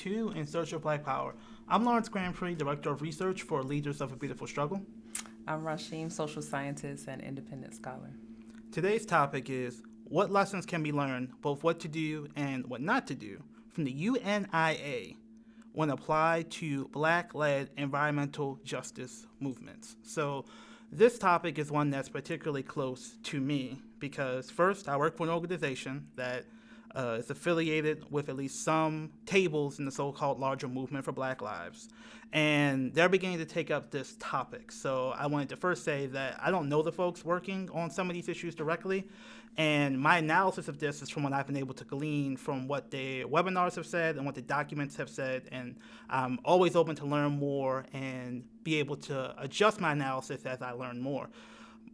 to In Search of Black Power. I'm Lawrence Grandpree, Director of Research for Leaders of a Beautiful Struggle. I'm Rashim, social scientist and independent scholar. Today's topic is what lessons can be learned, both what to do and what not to do, from the UNIA when applied to Black-led environmental justice movements. So this topic is one that's particularly close to me because, first, I work for an organization that is affiliated with at least some tables in the so-called larger movement for Black lives. And they're beginning to take up this topic. So I wanted to first say that I don't know the folks working on some of these issues directly. And my analysis of this is from what I've been able to glean from what the webinars have said and what the documents have said. And I'm always open to learn more and be able to adjust my analysis as I learn more.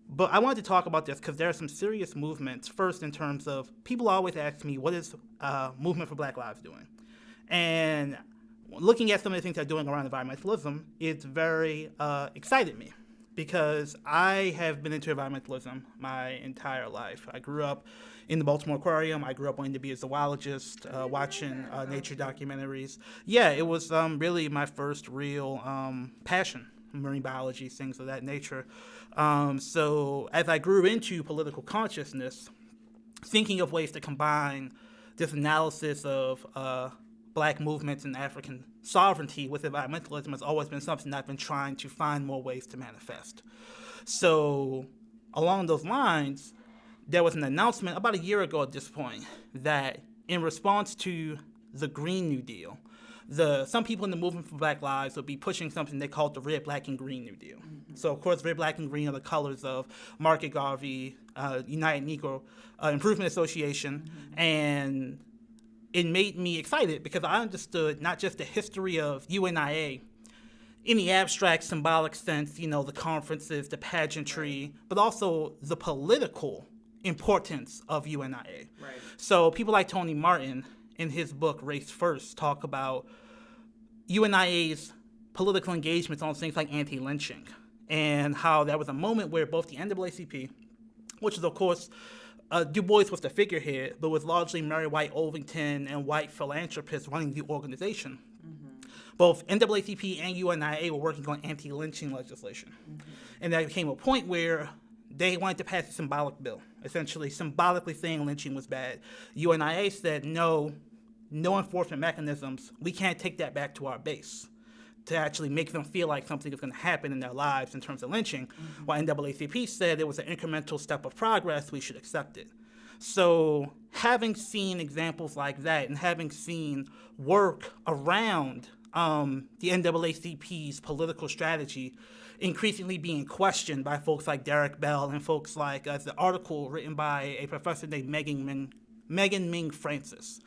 But I wanted to talk about this because there are some serious movements. First, in terms of people always ask me, what is Movement for Black Lives doing? And looking at some of the things they're doing around environmentalism, it's very excited me because I have been into environmentalism my entire life. I grew up in the Baltimore Aquarium. I grew up wanting to be a zoologist, watching nature documentaries. Yeah, it was really my first real passion. Marine biology, things of that nature. So as I grew into political consciousness, thinking of ways to combine this analysis of Black movements and African sovereignty with environmentalism has always been something I've been trying to find more ways to manifest. So along those lines, there was an announcement about a year ago at this point that in response to the Green New Deal, some people in the Movement for Black Lives would be pushing something they called the Red, Black, and Green New Deal. Mm-hmm. So, of course, red, black, and green are the colors of Market Garvey, United Negro Improvement Association, mm-hmm. and it made me excited because I understood not just the history of UNIA in the abstract, symbolic sense, you know, the conferences, the pageantry, but also the political importance of UNIA. Right. So people like Tony Martin, in his book, Race First, talk about UNIA's political engagements on things like anti-lynching and how there was a moment where both the NAACP, which is, of course, Du Bois was the figurehead, but was largely Mary White Ovington and white philanthropists running the organization. Mm-hmm. Both NAACP and UNIA were working on anti-lynching legislation. Mm-hmm. And there came a point where they wanted to pass a symbolic bill, essentially symbolically saying lynching was bad. UNIA said, no enforcement mechanisms. We can't take that back to our base to actually make them feel like something is going to happen in their lives in terms of lynching. Mm-hmm. While NAACP said it was an incremental step of progress, we should accept it. So having seen examples like that and having seen work around the NAACP's political strategy increasingly being questioned by folks like Derek Bell and folks like the article written by a professor named Megan Ming Francis.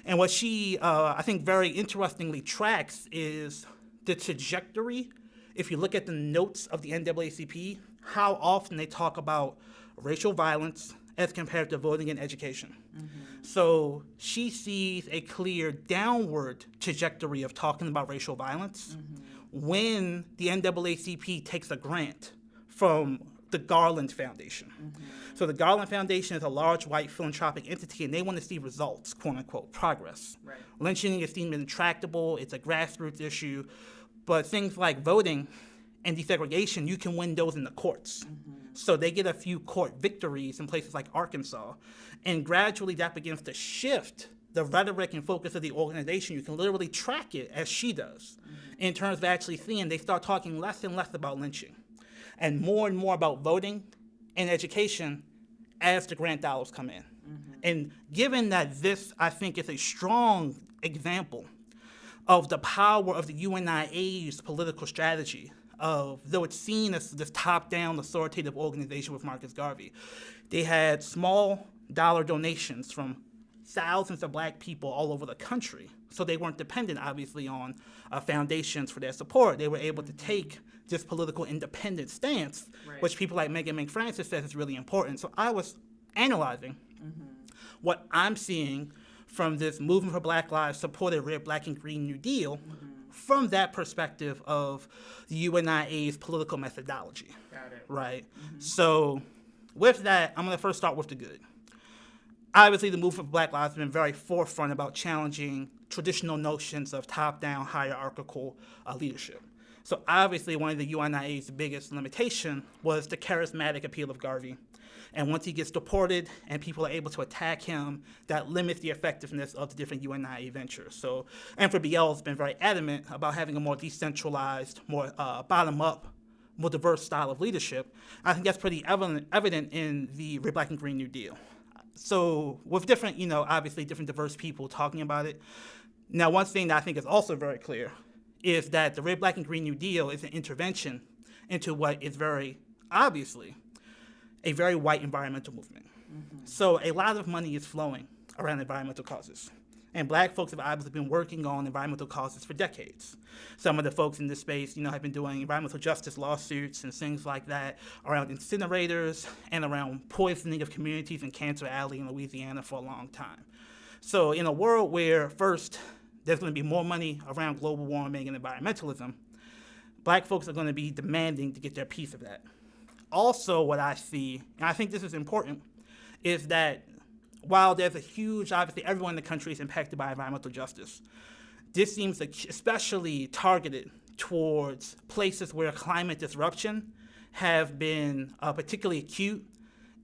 And what she, I think, very interestingly tracks is the trajectory. If you look at the notes of the NAACP, how often they talk about racial violence as compared to voting and education. Mm-hmm. So she sees a clear downward trajectory of talking about racial violence when the NAACP takes a grant from the Garland Foundation. Mm-hmm. So the Garland Foundation is a large white philanthropic entity, and they want to see results, quote-unquote, progress. Right. Lynching is deemed intractable. It's a grassroots issue. But things like voting and desegregation, you can win those in the courts. Mm-hmm. So they get a few court victories in places like Arkansas. And gradually that begins to shift the rhetoric and focus of the organization. You can literally track it, as she does, in terms of actually seeing they start talking less and less about lynching and more about voting and education as the grant dollars come in. Mm-hmm. And given that this, I think, is a strong example of the power of the UNIA's political strategy, though it's seen as this top-down authoritative organization with Marcus Garvey, they had small dollar donations from thousands of Black people all over the country. So they weren't dependent, obviously, on foundations for their support. They were able to take this political independent stance, right, which people like Megan Ming Francis says is really important. So I was analyzing what I'm seeing from this Movement for Black Lives supported Red, Black, and Green New Deal from that perspective of the UNIA's political methodology. Got it. Right? So with that, I'm going to first start with the good. obviously the movement for Black Lives has been very forefront about challenging traditional notions of top-down hierarchical leadership. So obviously one of the UNIA's biggest limitation was the charismatic appeal of Garvey. And once he gets deported and people are able to attack him, that limits the effectiveness of the different UNIA ventures. So NFBL has been very adamant about having a more decentralized, more bottom-up, more diverse style of leadership. I think that's pretty evident in the Red, Black, and Green New Deal. So with different, obviously different diverse people talking about it. Now, one thing that I think is also very clear is that the Red, Black, and Green New Deal is an intervention into what is very obviously a very white environmental movement. Mm-hmm. So a lot of money is flowing around environmental causes. And Black folks have obviously been working on environmental causes for decades. Some of the folks in this space, have been doing environmental justice lawsuits and things like that around incinerators and around poisoning of communities in Cancer Alley in Louisiana for a long time. So in a world where first there's going to be more money around global warming and environmentalism, Black folks are going to be demanding to get their piece of that. Also, what I see, and I think this is important, is that while there's a huge, obviously everyone in the country is impacted by environmental justice, this seems especially targeted towards places where climate disruption have been particularly acute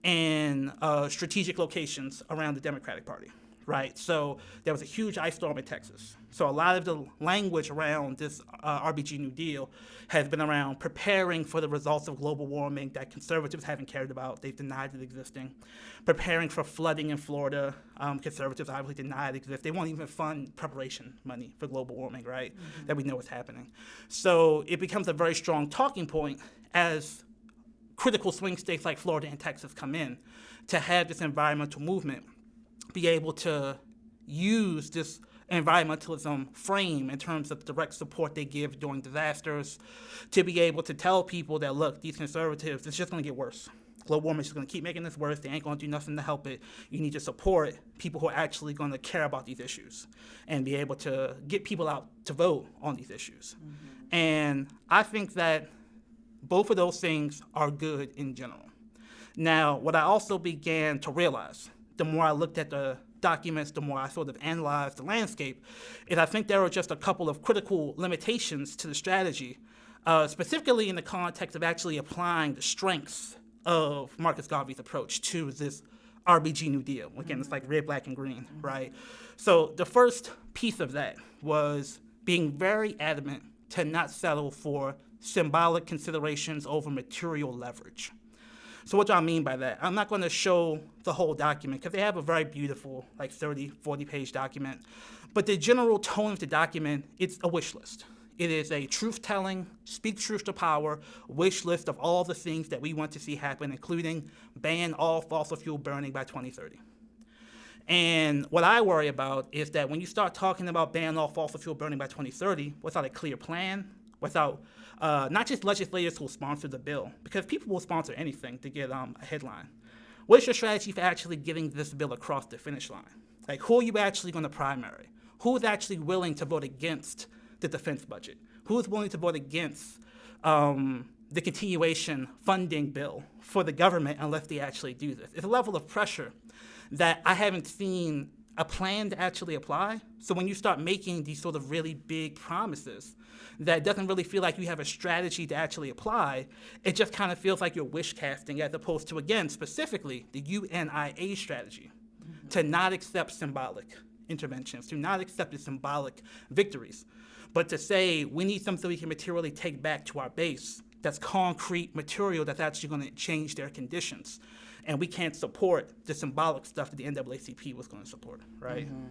in strategic locations around the Democratic Party, right? So there was a huge ice storm in Texas. So a lot of the language around this RBG New Deal has been around preparing for the results of global warming that conservatives haven't cared about. They've denied it existing. Preparing for flooding in Florida. Conservatives obviously deny it exists. They won't even fund preparation money for global warming, right? Mm-hmm. That we know is happening. So it becomes a very strong talking point as critical swing states like Florida and Texas come in to have this environmental movement be able to use this environmentalism frame in terms of direct support they give during disasters, to be able to tell people that, look, these conservatives, it's just going to get worse. Global warming is just going to keep making this worse. They ain't going to do nothing to help it. You need to support people who are actually going to care about these issues and be able to get people out to vote on these issues. Mm-hmm. And I think that both of those things are good in general. Now, what I also began to realize, the more I looked at the documents, the more I sort of analyzed the landscape, is I think there are just a couple of critical limitations to the strategy, specifically in the context of actually applying the strengths of Marcus Garvey's approach to this RBG New Deal. Again, it's like red, black, and green, right? So the first piece of that was being very adamant to not settle for symbolic considerations over material leverage. So what do I mean by that? I'm not going to show the whole document because they have a very beautiful, like 30, 40-page document. But the general tone of the document, it's a wish list. It is a truth-telling, speak truth to power wish list of all the things that we want to see happen, including ban all fossil fuel burning by 2030. And what I worry about is that when you start talking about ban all fossil fuel burning by 2030 without a clear plan, without not just legislators who will sponsor the bill, because people will sponsor anything to get a headline. What's your strategy for actually getting this bill across the finish line? Like, who are you actually going to primary? Who is actually willing to vote against the defense budget? Who is willing to vote against the continuation funding bill for the government unless they actually do this? It's a level of pressure that I haven't seen a plan to actually apply. So when you start making these sort of really big promises that doesn't really feel like you have a strategy to actually apply, it just kind of feels like you're wish casting as opposed to, again, specifically the UNIA strategy, to not accept symbolic interventions, to not accept the symbolic victories, but to say we need something we can materially take back to our base that's concrete material that's actually going to change their conditions. And we can't support the symbolic stuff that the NAACP was going to support, right? Mm-hmm.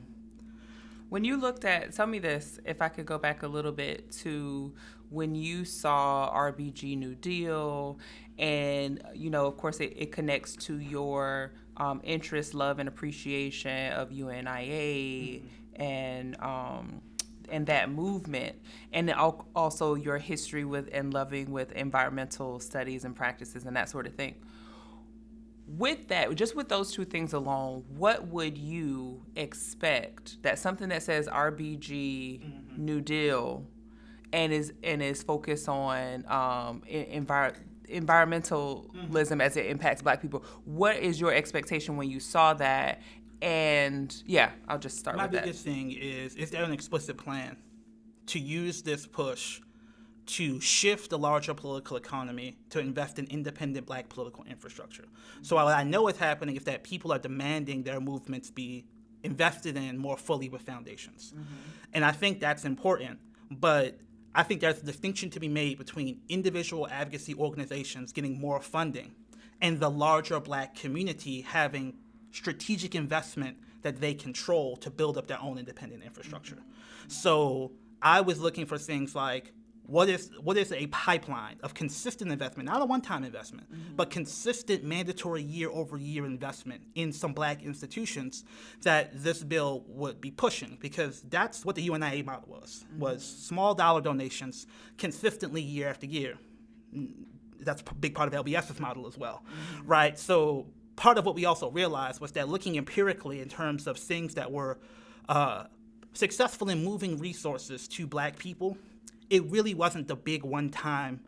When you looked at, tell me this, if I could go back a little bit to when you saw RBG New Deal, and, of course, it connects to your interest, love, and appreciation of UNIA mm-hmm. and that movement, and also your history with and loving with environmental studies and practices and that sort of thing. With that, just with those two things alone, what would you expect that something that says RBG mm-hmm. New Deal and is focused on environmentalism mm-hmm. as it impacts Black people? What is your expectation when you saw that, And yeah, I'll just start My with that. biggest thing is there an explicit plan to use this push to shift the larger political economy to invest in independent black political infrastructure? So what I know is happening is that people are demanding their movements be invested in more fully with foundations. And I think that's important, but I think there's a distinction to be made between individual advocacy organizations getting more funding and the larger black community having strategic investment that they control to build up their own independent infrastructure. So I was looking for things like, what is a pipeline of consistent investment, not a one-time investment, but consistent mandatory year-over-year investment in some black institutions that this bill would be pushing, because that's what the UNIA model was small dollar donations consistently year after year. That's a big part of LBS's model as well, right? So part of what we also realized was that looking empirically in terms of things that were successful in moving resources to black people, it really wasn't the big one-time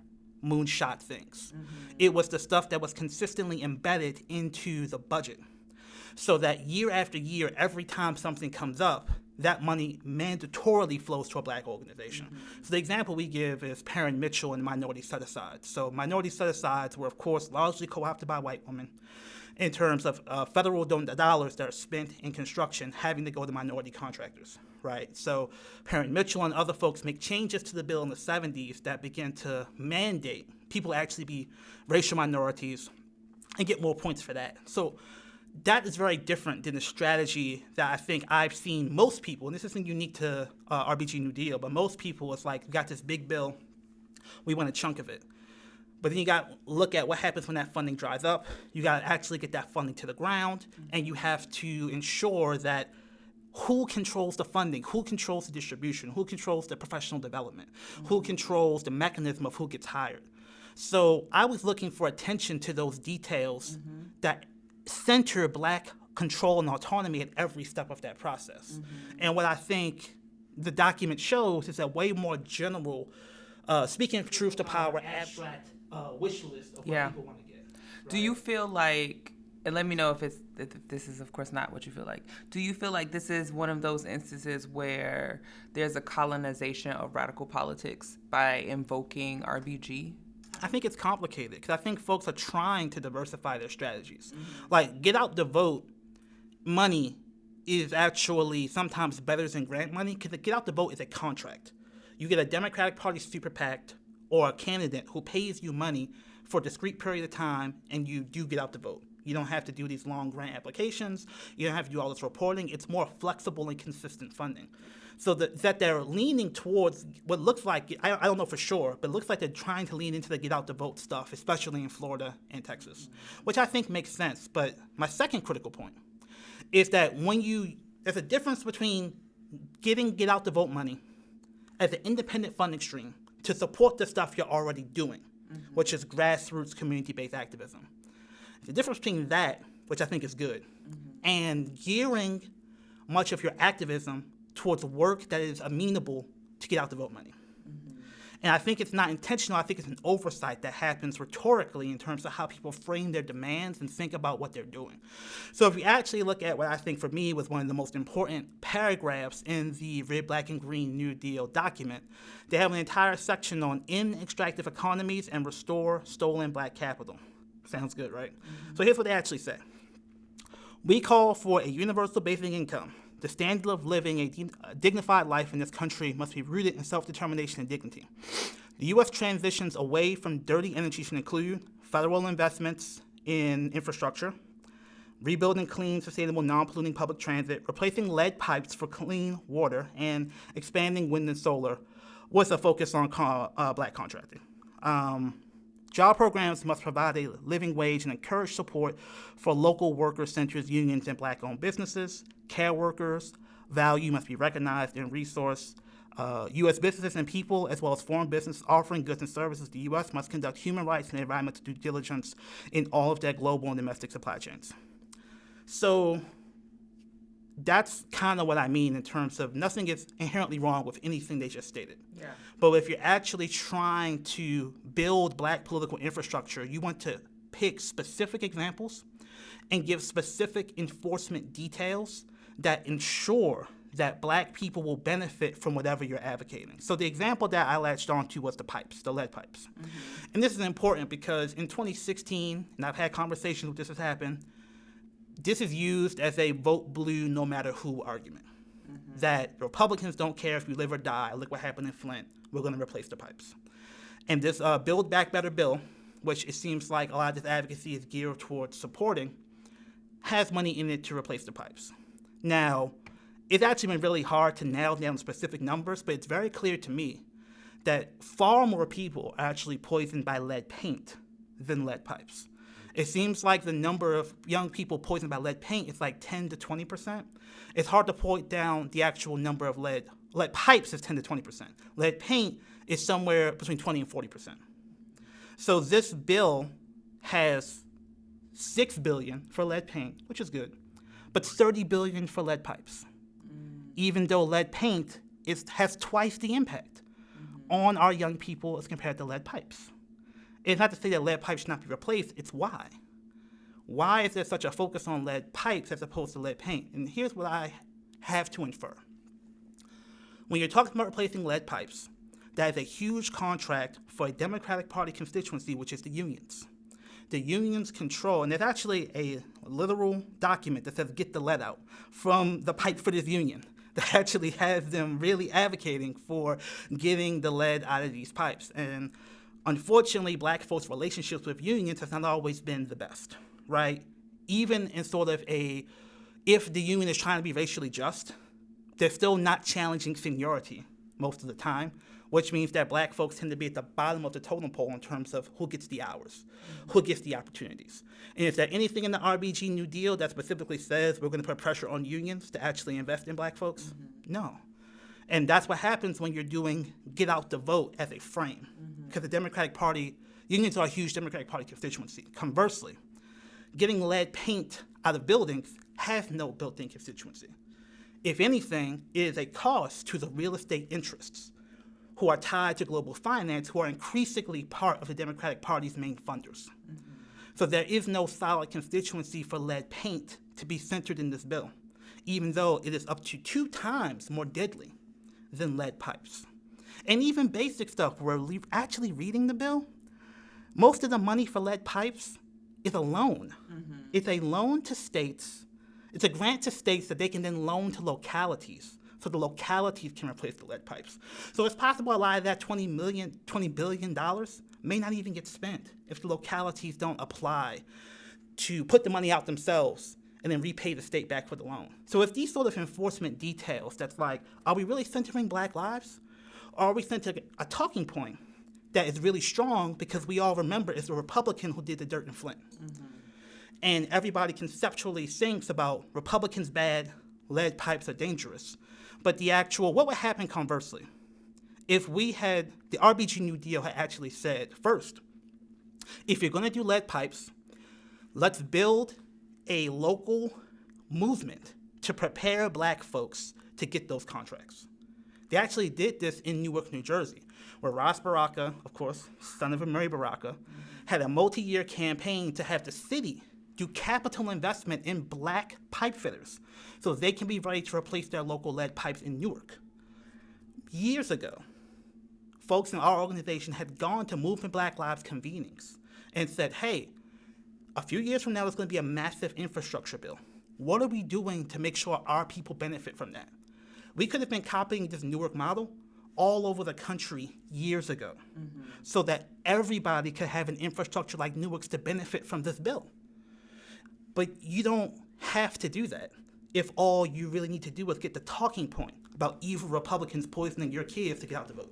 moonshot things. It was the stuff that was consistently embedded into the budget, so that year after year, every time something comes up, that money mandatorily flows to a black organization. So the example we give is Parent Mitchell and minority set-asides. So minority set-asides were, of course, largely co-opted by white women in terms of federal dollars that are spent in construction having to go to minority contractors, right? So Parent Mitchell and other folks make changes to the bill in the 70s that begin to mandate people actually be racial minorities and get more points for that. So that is very different than the strategy that I think I've seen most people, and this isn't unique to RBG New Deal, but most people, it's like, we got this big bill, we want a chunk of it. But then you got to look at what happens when that funding dries up. You got to actually get that funding to the ground, and you have to ensure that who controls the funding, who controls the distribution, who controls the professional development, who controls the mechanism of who gets hired. So I was looking for attention to those details that center black control and autonomy at every step of that process. And what I think the document shows is a way more general, speaking of truth to power, abstract wish list of what people want to get. Right? Do you feel like, and let me know if this is of course not what you feel like, do you feel like this is one of those instances where there's a colonization of radical politics by invoking RBG? I think it's complicated because I think folks are trying to diversify their strategies. Like, get out the vote money is actually sometimes better than grant money, because the get out the vote is a contract. You get a Democratic Party super PAC or a candidate who pays you money for a discrete period of time, and you do get out the vote. You don't have to do these long grant applications. You don't have to do all this reporting. It's more flexible and consistent funding. So that they're leaning towards what looks like, I don't know for sure, but it looks like they're trying to lean into the get out the vote stuff, especially in Florida and Texas, which I think makes sense. But my second critical point is that there's a difference between getting get out the vote money as an independent funding stream to support the stuff you're already doing, which is grassroots community-based activism. The difference between that, which I think is good, and gearing much of your activism towards work that is amenable to get out the vote money. And I think it's not intentional. I think it's an oversight that happens rhetorically in terms of how people frame their demands and think about what they're doing. So if you actually look at what I think for me was one of the most important paragraphs in the Red, Black, and Green New Deal document, they have an entire section on end extractive economies and restore stolen black capital. Sounds good, right? So here's what they actually say. We call for a universal basic income. The standard of living a dignified life in this country must be rooted in self-determination and dignity. The U.S. transitions away from dirty energy should include federal investments in infrastructure, rebuilding clean, sustainable, non-polluting public transit, replacing lead pipes for clean water, and expanding wind and solar with a focus on black contracting. Job programs must provide a living wage and encourage support for local worker-centered unions and black-owned businesses. Care workers' value must be recognized and resourced. U.S. businesses and people, as well as foreign businesses offering goods and services to the U.S., must conduct human rights and environmental due diligence in all of their global and domestic supply chains. So that's kind of what I mean in terms of nothing is inherently wrong with anything they just stated. Yeah. But if you're actually trying to build black political infrastructure, you want to pick specific examples and give specific enforcement details that ensure that black people will benefit from whatever you're advocating. So the example that I latched onto was the pipes, the lead pipes. Mm-hmm. And this is important because in 2016, and I've had conversations with this has happened, this is used as a vote blue no matter who argument. Mm-hmm. That Republicans don't care if you live or die. Look what happened in Flint. We're going to replace the pipes. And this Build Back Better bill, which it seems like a lot of this advocacy is geared towards supporting, has money in it to replace the pipes. Now, it's actually been really hard to nail down specific numbers, but it's very clear to me that far more people are actually poisoned by lead paint than lead pipes. It seems like the number of young people poisoned by lead paint is like 10 to 20%. It's hard to point down the actual number of lead pipes is 10 to 20%. Lead paint is somewhere between 20 and 40%. So this bill has $6 billion for lead paint, which is good, but $30 billion for lead pipes, even though lead paint has twice the impact on our young people as compared to lead pipes. It's not to say that lead pipes should not be replaced, it's why. Why is there such a focus on lead pipes as opposed to lead paint? And here's what I have to infer. When you're talking about replacing lead pipes, that is a huge contract for a Democratic Party constituency, which is the unions. The unions control, and there's actually a literal document that says get the lead out from the pipe fitters union that actually has them really advocating for getting the lead out of these pipes. And unfortunately, black folks' relationships with unions has not always been the best, right? Even in sort of if the union is trying to be racially just, they're still not challenging seniority most of the time, which means that black folks tend to be at the bottom of the totem pole in terms of who gets the hours, who gets the opportunities. And is there anything in the RBG New Deal that specifically says we're going to put pressure on unions to actually invest in black folks? Mm-hmm. No. And that's what happens when you're doing get out the vote as a frame. Because the Democratic Party, unions are a huge Democratic Party constituency. Conversely, getting lead paint out of buildings has no built-in constituency. If anything, it is a cost to the real estate interests who are tied to global finance, who are increasingly part of the Democratic Party's main funders. Mm-hmm. So there is no solid constituency for lead paint to be centered in this bill, even though it is up to 2 times more deadly than lead pipes. And even basic stuff, we're actually reading the bill, most of the money for lead pipes is a loan. Mm-hmm. It's a loan to states. It's a grant to states that they can then loan to localities, so the localities can replace the lead pipes. So it's possible a lot of that $20 billion may not even get spent if the localities don't apply to put the money out themselves and then repay the state back for the loan. So it's these sort of enforcement details that's like, are we really centering black lives? Or are we centering a talking point that is really strong because we all remember it's the Republican who did the dirt in Flint? Mm-hmm. And everybody conceptually thinks about Republicans bad, lead pipes are dangerous. But the actual, what would happen conversely? If we had, the RBG New Deal had actually said, first, if you're going to do lead pipes, let's build a local movement to prepare black folks to get those contracts. They actually did this in Newark, New Jersey, where Ras Baraka, of course, son of Mary Baraka, had a multi-year campaign to have the city do capital investment in black pipe fitters so they can be ready to replace their local lead pipes in Newark. Years ago, folks in our organization had gone to Movement Black Lives convenings and said, hey, a few years from now, there's going to be a massive infrastructure bill. What are we doing to make sure our people benefit from that? We could have been copying this Newark model all over the country years ago, so that everybody could have an infrastructure like Newark's to benefit from this bill. But you don't have to do that if all you really need to do is get the talking point about evil Republicans poisoning your kids to get out the vote.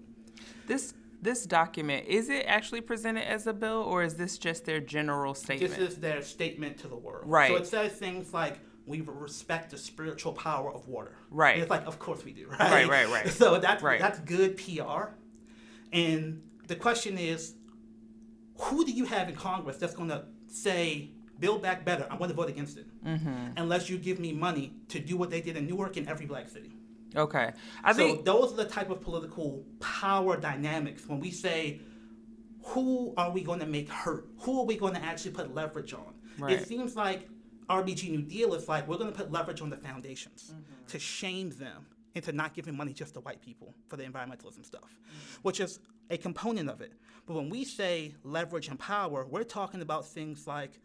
This document, is it actually presented as a bill, or is this just their general statement? This is their statement to the world. Right. So it says things like, we respect the spiritual power of water. Right. And it's like, of course we do, right? Right. So that's good PR. And the question is, who do you have in Congress that's going to say, Build Back Better, I'm going to vote against it, unless you give me money to do what they did in Newark and every black city? Okay. So those are the type of political power dynamics when we say, who are we going to make hurt? Who are we going to actually put leverage on? Right. It seems like RBG New Deal is like, we're going to put leverage on the foundations to shame them into not giving money just to white people for the environmentalism stuff, which is a component of it. But when we say leverage and power, we're talking about things like,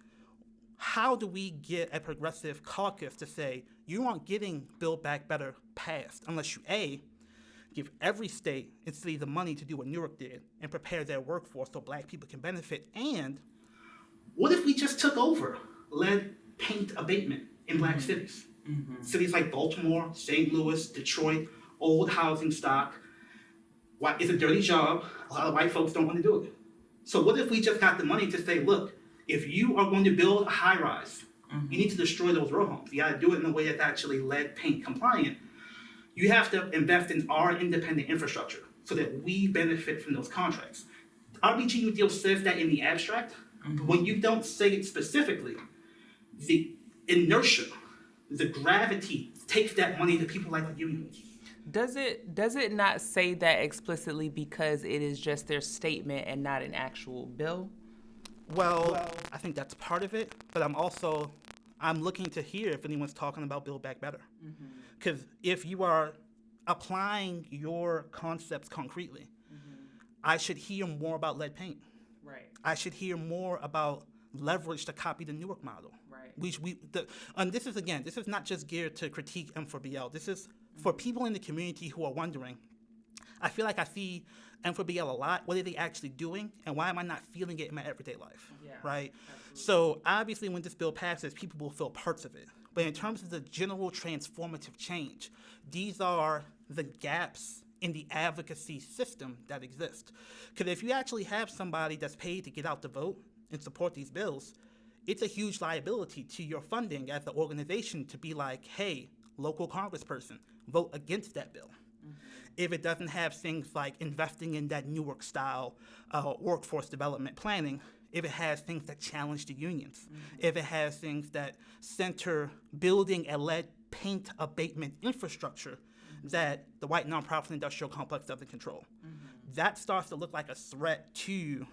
how do we get a progressive caucus to say, you aren't getting Build Back Better passed unless you, A, give every state and city the money to do what Newark did and prepare their workforce so black people can benefit, and what if we just took over lead paint abatement in black cities? Cities like Baltimore, St. Louis, Detroit, old housing stock. It's a dirty job. A lot of white folks don't want to do it. So what if we just got the money to say, look, if you are going to build a high rise, you need to destroy those row homes. You got to do it in a way that's actually lead paint compliant. You have to invest in our independent infrastructure so that we benefit from those contracts. RBG New Deal says that in the abstract, but when you don't say it specifically, the inertia, the gravity takes that money to people like the unions. Does it not say that explicitly because it is just their statement and not an actual bill? Well, I think that's part of it, but I'm looking to hear if anyone's talking about Build Back Better. Because if you are applying your concepts concretely, I should hear more about lead paint. Right. I should hear more about leverage to copy the Newark model. Right. And this is not just geared to critique M4BL. This is for people in the community who are wondering. I feel like I see M4BL a lot. What are they actually doing, and why am I not feeling it in my everyday life? Yeah, right? absolutely. So obviously when this bill passes, people will feel parts of it. But in terms of the general transformative change, these are the gaps in the advocacy system that exist. Because if you actually have somebody that's paid to get out the vote and support these bills, it's a huge liability to your funding as an organization to be like, hey, local congressperson, vote against that bill. If it doesn't have things like investing in that Newark style workforce development planning, if it has things that challenge the unions, if it has things that center building a lead paint abatement infrastructure that the white nonprofit industrial complex doesn't control, that starts to look like a threat to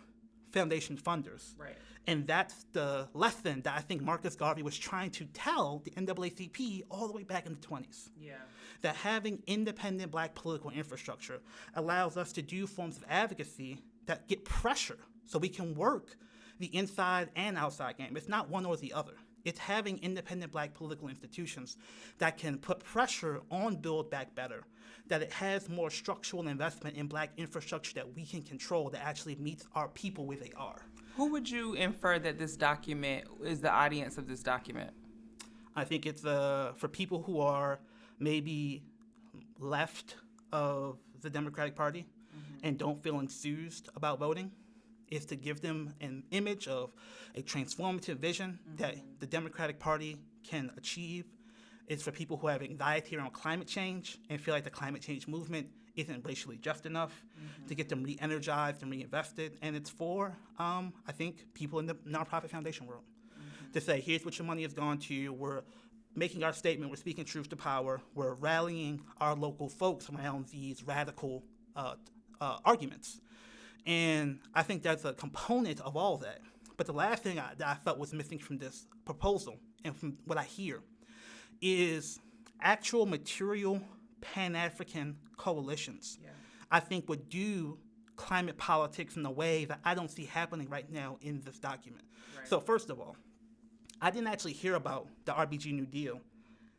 foundation funders. Right. And that's the lesson that I think Marcus Garvey was trying to tell the NAACP all the way back in the 20s. Yeah. That having independent black political infrastructure allows us to do forms of advocacy that get pressure so we can work the inside and outside game. It's not one or the other. It's having independent black political institutions that can put pressure on Build Back Better, that it has more structural investment in black infrastructure that we can control that actually meets our people where they are. Who would you infer that this document is the audience of this document? I think it's for people who are maybe left of the Democratic Party and don't feel enthused about voting, is to give them an image of a transformative vision that the Democratic Party can achieve. It's for people who have anxiety around climate change and feel like the climate change movement isn't racially just enough to get them re-energized and reinvested. And it's for, I think, people in the nonprofit foundation world to say, here's what your money has gone to. We're making our statement. We're speaking truth to power. We're rallying our local folks around these radical arguments. And I think that's a component of all that. But the last thing that I felt was missing from this proposal and from what I hear is actual material Pan-African coalitions. Yeah. I think would do climate politics in a way that I don't see happening right now in this document. Right. So first of all, I didn't actually hear about the RBG New Deal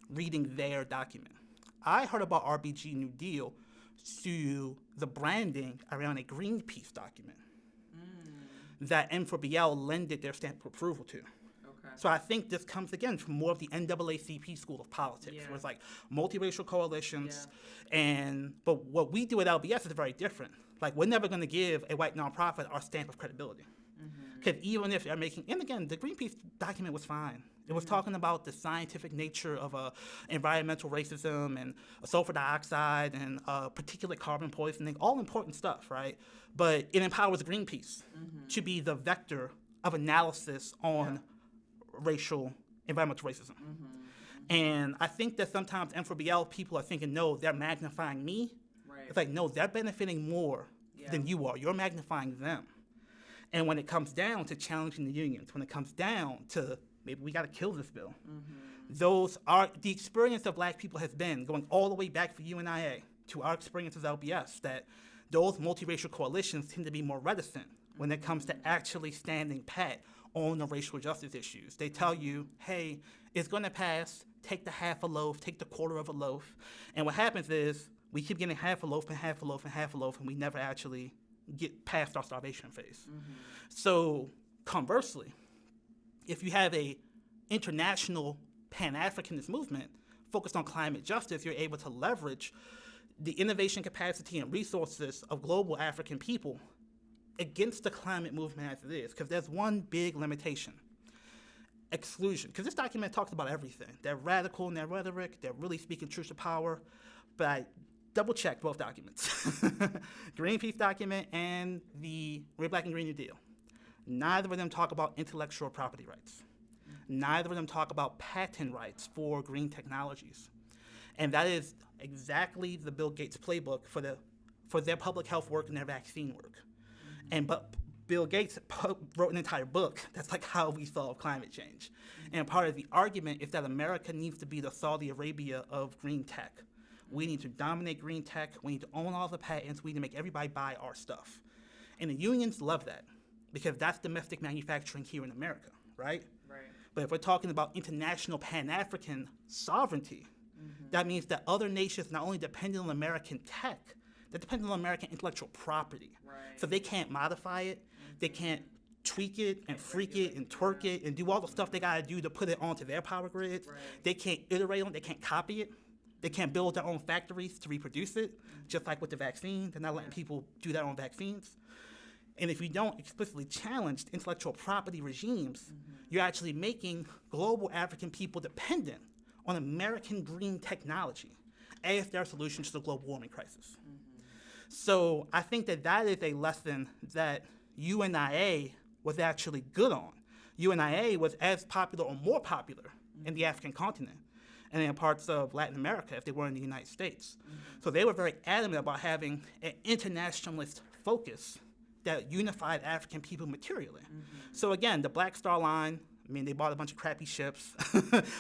reading their document. I heard about RBG New Deal through the branding around a Greenpeace document that M4BL lended their stamp of approval to. Okay. So I think this comes again from more of the NAACP school of politics, where it's like multiracial coalitions, but what we do at LBS is very different. Like, we're never going to give a white nonprofit our stamp of credibility. Because even if they're making, and again, the Greenpeace document was fine. It was talking about the scientific nature of environmental racism and sulfur dioxide and particulate carbon poisoning, all important stuff, right? But it empowers Greenpeace to be the vector of analysis on racial, environmental racism. And I think that sometimes M4BL people are thinking, no, they're magnifying me. Right. It's like, no, they're benefiting more than you are. You're magnifying them. And when it comes down to challenging the unions, when it comes down to maybe we got to kill this bill, those are the experience of black people has been going all the way back for UNIA to our experience as LBS, that those multiracial coalitions tend to be more reticent when it comes to actually standing pat on the racial justice issues. They tell you, hey, it's going to pass, take the half a loaf, take the quarter of a loaf. And what happens is we keep getting half a loaf and half a loaf and half a loaf, and we never actually get past our starvation phase. So conversely, if you have a international Pan-Africanist movement focused on climate justice, you're able to leverage the innovation capacity and resources of global African people against the climate movement as it is, because there's one big limitation: exclusion. Because this document talks about everything. They're radical in their rhetoric. They're really speaking truth to power. But I double-checked both documents, Greenpeace document and the Red, Black, and Green New Deal. Neither of them talk about intellectual property rights. Neither of them talk about patent rights for green technologies. And that is exactly the Bill Gates playbook for their public health work and their vaccine work. But Bill Gates wrote an entire book that's like how we solve climate change. And part of the argument is that America needs to be the Saudi Arabia of green tech. We need to dominate green tech. We need to own all the patents. We need to make everybody buy our stuff. And the unions love that because that's domestic manufacturing here in America, right? Right. But if we're talking about international Pan-African sovereignty, that means that other nations not only depend on American tech, they're dependent on American intellectual property. Right. So they can't modify it, they can't tweak it and freak it and twerk it and do all the stuff they gotta do to put it onto their power grids. Right. They can't iterate on it, they can't copy it. They can't build their own factories to reproduce it, just like with the vaccine. They're not letting people do their own vaccines. And if you don't explicitly challenge intellectual property regimes, you're actually making global African people dependent on American green technology as their solution to the global warming crisis. So I think that that is a lesson that UNIA was actually good on. UNIA was as popular or more popular in the African continent and in parts of Latin America if they were in the United States. So they were very adamant about having an internationalist focus that unified African people materially. So again, the Black Star Line, I mean, they bought a bunch of crappy ships.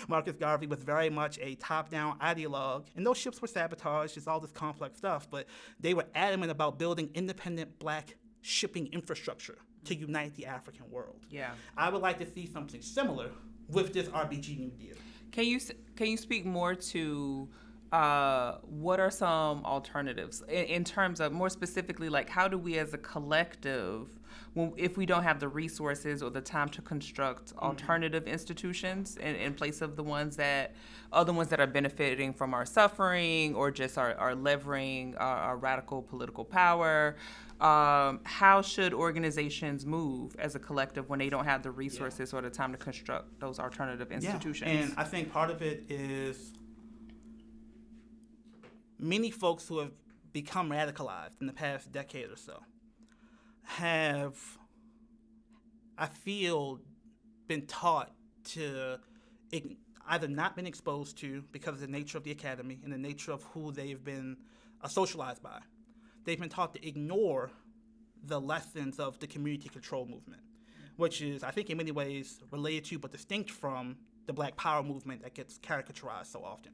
Marcus Garvey was very much a top-down ideologue, and those ships were sabotaged. It's all this complex stuff, but they were adamant about building independent Black shipping infrastructure to unite the African world. Yeah. I would like to see something similar with this RBG New Deal. Can you speak more to what are some alternatives in terms of more specifically, like how do we as a collective, if we don't have the resources or the time to construct alternative institutions in place of the ones that are benefiting from our suffering or just are levering our radical political power, how should organizations move as a collective when they don't have the resources or the time to construct those alternative institutions? And I think part of it is many folks who have become radicalized in the past decade or so have, I feel, been taught to either not been exposed to because of the nature of the academy and the nature of who they've been socialized by. They've been taught to ignore the lessons of the community control movement, which is, I think, in many ways related to but distinct from the Black Power movement that gets caricaturized so often.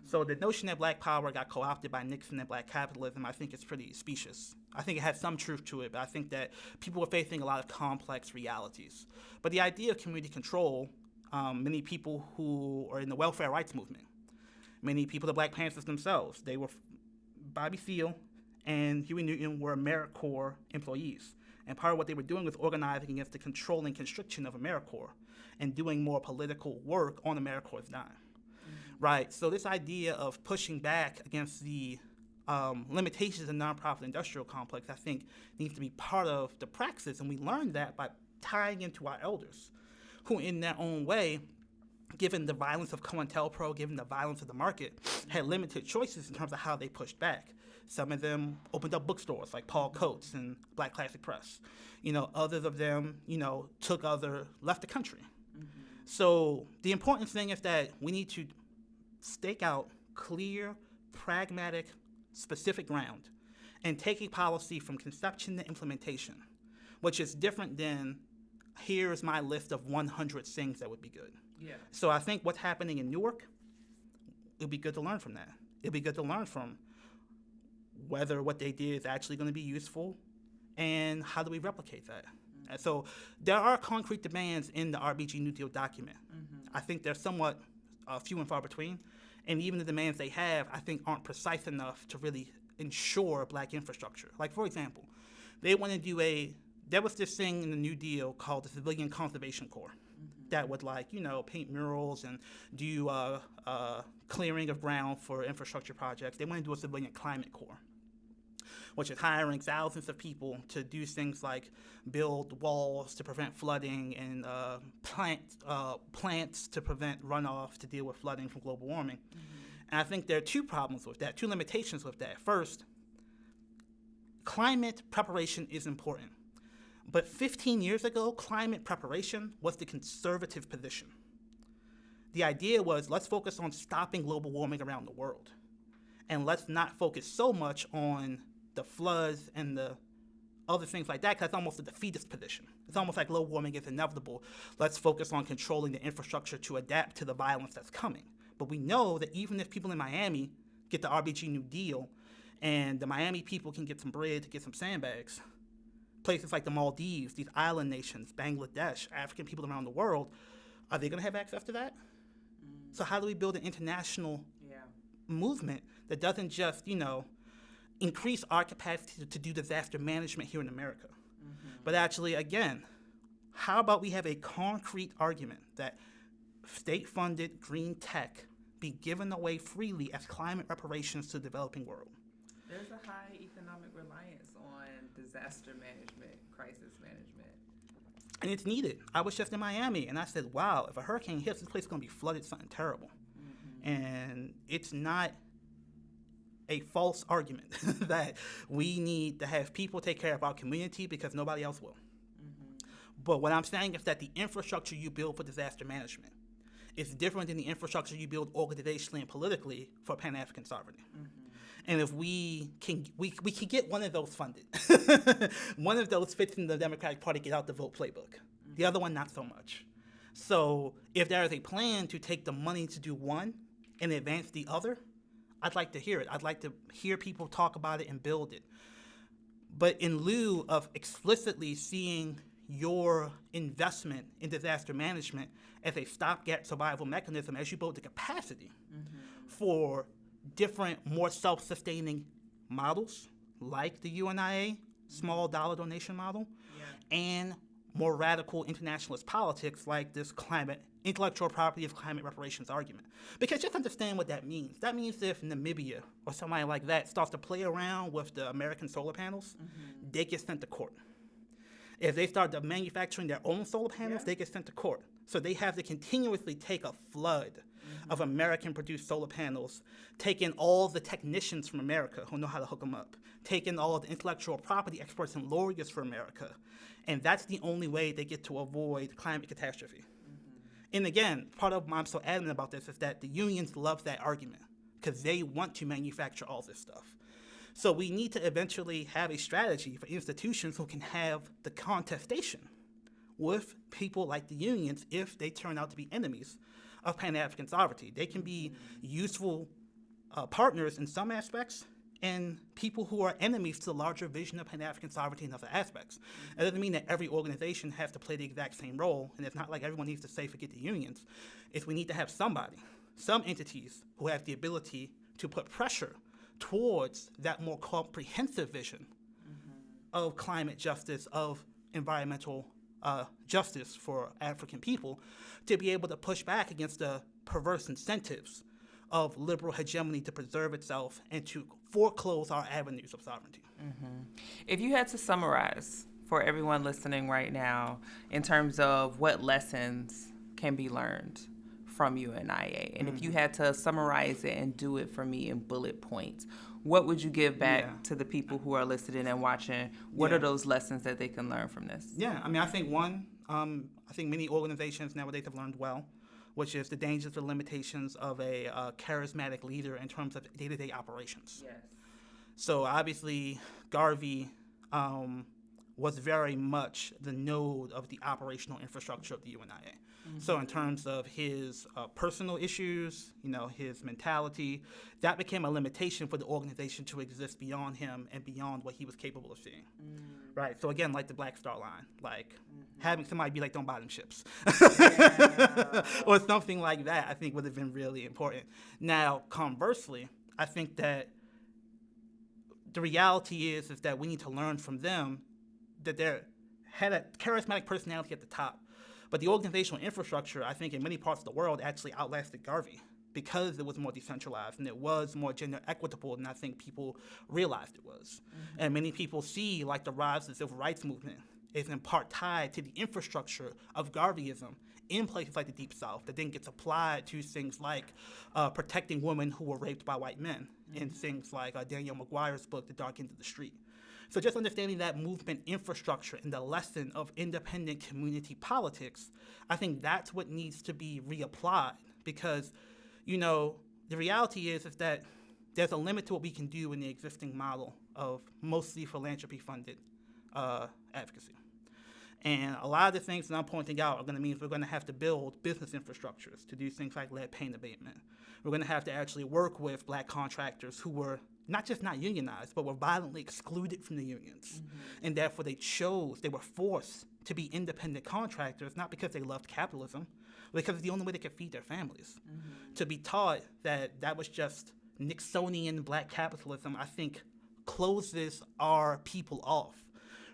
So the notion that Black Power got co-opted by Nixon and Black capitalism, I think is pretty specious. I think it has some truth to it, but I think that people are facing a lot of complex realities. But the idea of community control, many people who are in the welfare rights movement, many people, the Black Panthers themselves, they were, Bobby Seale and Huey Newton were AmeriCorps employees. And part of what they were doing was organizing against the control and constriction of AmeriCorps and doing more political work on AmeriCorps' dime. Right, so this idea of pushing back against the limitations of the nonprofit industrial complex, I think, needs to be part of the praxis, and we learned that by tying into our elders, who in their own way, given the violence of COINTELPRO, given the violence of the market, had limited choices in terms of how they pushed back. Some of them opened up bookstores like Paul Coates and Black Classic Press. Others of them, left the country. So the important thing is that we need to stake out clear, pragmatic, specific ground and take a policy from conception to implementation which is different than here's my list of 100 things that would be good. Yeah. So I think what's happening in Newark, it'd be good to learn from that. It'd be good to learn from whether what they did is actually going to be useful and how do we replicate that. And so there are concrete demands in the RBG New Deal document. I think they're somewhat few and far between. And even the demands they have, I think, aren't precise enough to really ensure black infrastructure. Like, for example, they want to do there was this thing in the New Deal called the Civilian Conservation Corps that would, paint murals and do clearing of ground for infrastructure projects. They want to do a Civilian Climate Corps, which is hiring thousands of people to do things like build walls to prevent flooding and plants to prevent runoff to deal with flooding from global warming. And I think there are two problems with that, two limitations with that. First, climate preparation is important. But 15 years ago, climate preparation was the conservative position. The idea was, let's focus on stopping global warming around the world. And let's not focus so much on the floods and the other things like that, because that's almost a defeatist position. It's almost like global warming is inevitable. Let's focus on controlling the infrastructure to adapt to the violence that's coming. But we know that even if people in Miami get the RBG New Deal and the Miami people can get some bread to get some sandbags, places like the Maldives, these island nations, Bangladesh, African people around the world, are they going to have access to that? So how do we build an international movement that doesn't just, increase our capacity to do disaster management here in America? But actually, again, how about we have a concrete argument that state-funded green tech be given away freely as climate reparations to the developing world? There's a high economic reliance on disaster management, crisis management. And it's needed. I was just in Miami, and I said, wow, if a hurricane hits, this place is going to be flooded, something terrible. And it's not a false argument that we need to have people take care of our community because nobody else will. But what I'm saying is that the infrastructure you build for disaster management is different than the infrastructure you build organizationally and politically for Pan-African sovereignty. And if we can get one of those funded, one of those fits in the Democratic Party get out the vote playbook. The other one, not so much. So if there is a plan to take the money to do one and advance the other, I'd like to hear it. I'd like to hear people talk about it and build it. But in lieu of explicitly seeing your investment in disaster management as a stopgap survival mechanism as you build the capacity for different, more self-sustaining models like the UNIA, small dollar donation model, and more radical internationalist politics like this intellectual property of climate reparations argument. Because just understand what that means. That means if Namibia or somebody like that starts to play around with the American solar panels, they get sent to court. If they start manufacturing their own solar panels, they get sent to court. So they have to continuously take a flood of American-produced solar panels, take in all the technicians from America who know how to hook them up, take in all of the intellectual property experts and lawyers for America. And that's the only way they get to avoid climate catastrophe. And again, part of why I'm so adamant about this is that the unions love that argument because they want to manufacture all this stuff. So we need to eventually have a strategy for institutions who can have the contestation with people like the unions if they turn out to be enemies of Pan-African sovereignty. They can be useful partners in some aspects and people who are enemies to the larger vision of Pan-African sovereignty in other aspects. It doesn't mean that every organization has to play the exact same role, and it's not like everyone needs to say, forget the unions. It's we need to have somebody, some entities who have the ability to put pressure towards that more comprehensive vision of climate justice, of environmental justice for African people, to be able to push back against the perverse incentives of liberal hegemony to preserve itself and to foreclose our avenues of sovereignty. If you had to summarize for everyone listening right now in terms of what lessons can be learned from UNIA, and if you had to summarize it and do it for me in bullet points, what would you give back to the people who are listening and watching? What are those lessons that they can learn from this? I think one, I think many organizations nowadays have learned well, which is the dangers and limitations of a charismatic leader in terms of day-to-day operations. So obviously, Garvey was very much the node of the operational infrastructure of the UNIA. So in terms of his personal issues, his mentality, that became a limitation for the organization to exist beyond him and beyond what he was capable of seeing. Right. So again, like the Black Star Line, like having somebody be like, don't buy them ships. Or something like that, I think would have been really important. Now, conversely, I think that the reality is that we need to learn from them that they had a charismatic personality at the top. But the organizational infrastructure, I think, in many parts of the world actually outlasted Garvey because it was more decentralized and it was more gender equitable than I think people realized it was. And many people see, like, the rise of the civil rights movement is in part tied to the infrastructure of Garveyism in places like the Deep South that then gets applied to things like protecting women who were raped by white men in things like Daniel McGuire's book, The Dark End of the Street. So just understanding that movement infrastructure and the lesson of independent community politics, I think that's what needs to be reapplied because, the reality is that there's a limit to what we can do in the existing model of mostly philanthropy-funded advocacy. And a lot of the things that I'm pointing out are going to mean we're going to have to build business infrastructures to do things like lead paint abatement. We're going to have to actually work with black contractors who were not just not unionized, but were violently excluded from the unions. And therefore they were forced to be independent contractors, not because they loved capitalism, but because it's the only way they could feed their families. To be taught that was just Nixonian black capitalism, I think, closes our people off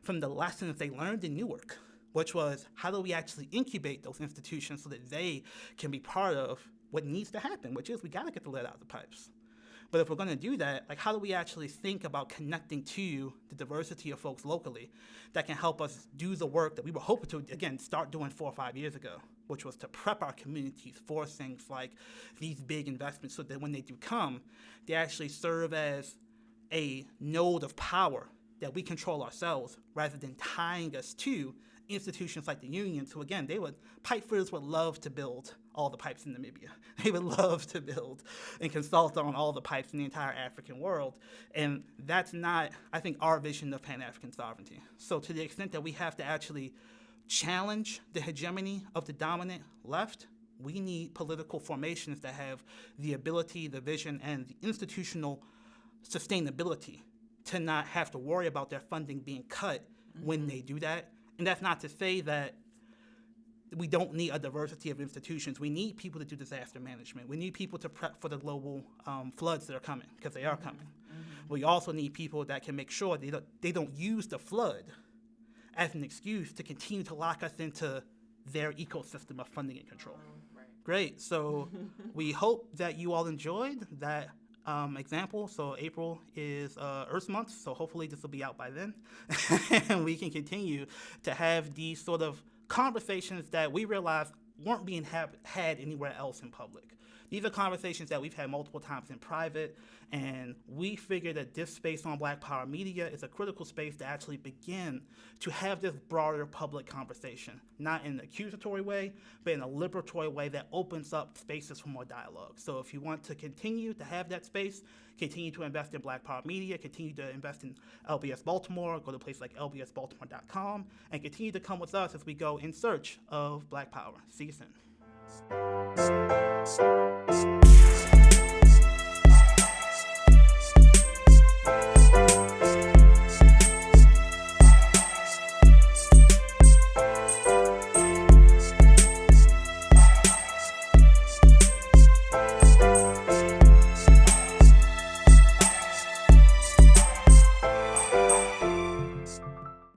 from the lessons they learned in Newark, which was how do we actually incubate those institutions so that they can be part of what needs to happen, which is we got to get the lead out of the pipes. But if we're going to do that, how do we actually think about connecting to the diversity of folks locally that can help us do the work that we were hoping to, again, start doing 4 or 5 years ago, which was to prep our communities for things like these big investments so that when they do come, they actually serve as a node of power that we control ourselves rather than tying us to institutions like the unions who, again, pipe fitters would love to build all the pipes in Namibia. They would love to build and consult on all the pipes in the entire African world. And that's not, I think, our vision of Pan-African sovereignty. So to the extent that we have to actually challenge the hegemony of the dominant left, we need political formations that have the ability, the vision, and the institutional sustainability to not have to worry about their funding being cut when they do that. And that's not to say that we don't need a diversity of institutions. We need people to do disaster management. We need people to prep for the global floods that are coming, because they are coming. We also need people that can make sure they don't use the flood as an excuse to continue to lock us into their ecosystem of funding and control. Great. So we hope that you all enjoyed that example. So April is Earth Month, so hopefully this will be out by then. And we can continue to have these sort of conversations that we realize weren't being had anywhere else in public. These are conversations that we've had multiple times in private, and we figure that this space on Black Power Media is a critical space to actually begin to have this broader public conversation, not in an accusatory way, but in a liberatory way that opens up spaces for more dialogue. So if you want to continue to have that space, continue to invest in Black Power Media, continue to invest in LBS Baltimore, go to a place like lbsbaltimore.com, and continue to come with us as we go in search of Black Power. See you soon.